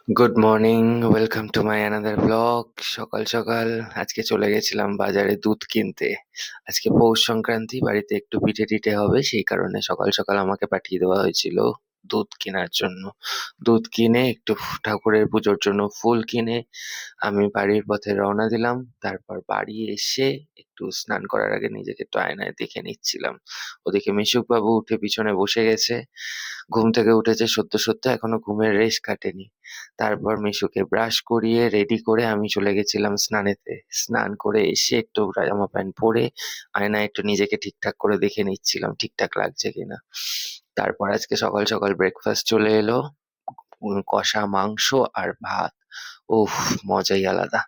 Good morning, welcome to my another blog. সকাল সকাল আজকে চলে গেছিলাম বাজারে দুধ কিনতে। আজকে পৌষ সংক্রান্তি, বাড়িতে একটু পিঠে টিঠে হবে, সেই কারণে সকাল সকাল আমাকে পাঠিয়ে দেওয়া হয়েছিল দুধ কেনার জন্য। দুধ কিনে একটু ঠাকুরের পুজোর জন্য ফুল কিনে আমি বাড়ির পথে রওনা দিলাম। তারপর বাড়ি এসে একটু স্নান করার আগে নিজেকে একটু আয়নায় দেখে নিচ্ছিলাম। ওদিকে মিশুক বাবু উঠে পিছনে বসে গেছে, ঘুম থেকে উঠেছে সদ্য সদ্য, এখনো ঘুমের রেশ কাটেনি। তারপর মিশুকে ব্রাশ করিয়ে রেডি করে আমি চলে গেছিলাম স্নানেতে। স্নান করে এসে একটু জামা প্যান্ট পরে আয়নায় একটু নিজেকে ঠিকঠাক করে দেখে নিচ্ছিলাম ঠিকঠাক লাগছে কিনা। তারপর আজকে সকাল সকাল ব্রেকফাস্ট চলে এলো, কষা মাংস আর ভাত। উফ, মজাই আলাদা।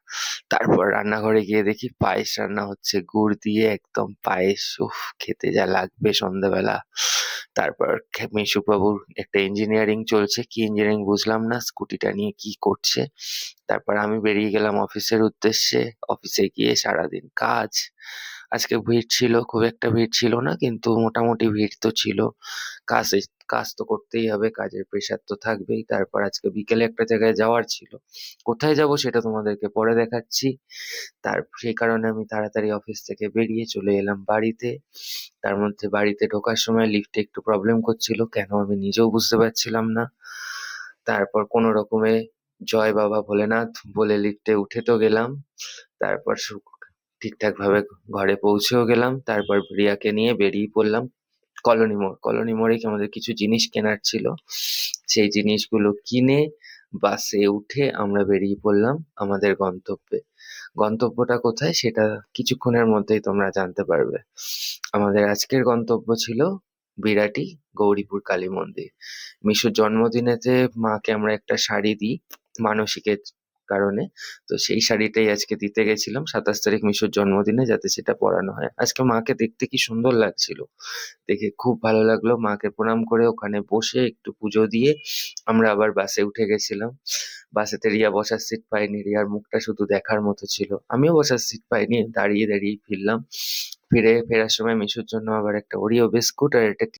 তারপর রান্নাঘরে গিয়ে দেখি পায়েস রান্না হচ্ছে, গুড় দিয়ে একদম পায়েস। উফ, খেতে যা লাগবে সন্ধ্যাবেলা। তারপর মিশুবাবুর একটা ইঞ্জিনিয়ারিং চলছে, কি ইঞ্জিনিয়ারিং বুঝলাম না, স্কুটিটা নিয়ে কি করছে। তারপর আমি বেরিয়ে গেলাম অফিসের উদ্দেশ্যে। অফিসে গিয়ে সারাদিন কাজ। আজকে ভিড় ছিল, খুব একটা ভিড় ছিল না, কিন্তু মোটামুটি ভিড় তো ছিল। কাজ কাজ তো করতেই হবে, কাজের প্রেশার তো থাকবেই। তারপর আজকে বিকেলে একটা জায়গায় যাওয়ার ছিল, কোথায় যাব সেটা তোমাদেরকে পরে দেখাচ্ছি। সেই কারণে আমি তাড়াতাড়ি অফিস থেকে বেরিয়ে চলে এলাম বাড়িতে। তার মধ্যে বাড়িতে ঢোকার সময় লিফটে একটু প্রবলেম করছিল, কেন আমি নিজেও বুঝতে পারছিলাম না। তারপর কোনো রকমে জয় বাবা ভোলেনাথ বলে লিফটে উঠে তো গেলাম। তারপর ঠিকঠাক ভাবে ঘরে পৌঁছেও গেলাম। তারপর রিয়াকে নিয়ে বেরিয়ে পড়লাম কলোনি মোড়ে আমাদের কিছু জিনিস কেনার ছিল। সেই জিনিসগুলো কিনে বাসে উঠে আমরা বেরিয়ে পড়লাম আমাদের গন্তব্যে। গন্তব্যটা কোথায় সেটা কিছুক্ষণের মধ্যেই তোমরা জানতে পারবে। আমাদের আজকের গন্তব্য ছিল বিরাটি গৌরীপুর কালী মন্দির। মিশুর জন্মদিনেতে মাকে আমরা একটা শাড়ি দিই মানসিকের কারণে। তো সেই শাড়িটাই আজকে দিতে গেছিলাম 27 তারিখ মিশুর জন্মদিনে, যাতে সেটা পরানো হয়। আজকে মাকে দেখতে কি সুন্দর লাগছিল, দেখে খুব ভালো লাগলো। মাকে প্রণাম করে ওখানে বসে একটু পুজো দিয়ে আমরা আবার বাসে উঠে গেছিলাম। বাসেতে রিয়া বসার সিট পাইনি, রিয়ার মুখটা শুধু দেখার মতো ছিল। আমিও বসার সিট পাইনি, দাঁড়িয়ে দাঁড়িয়ে ফিরলাম। ফেরার সময় মিশুর জন্য আবার একটা ওরিও বিস্কুট আর একটা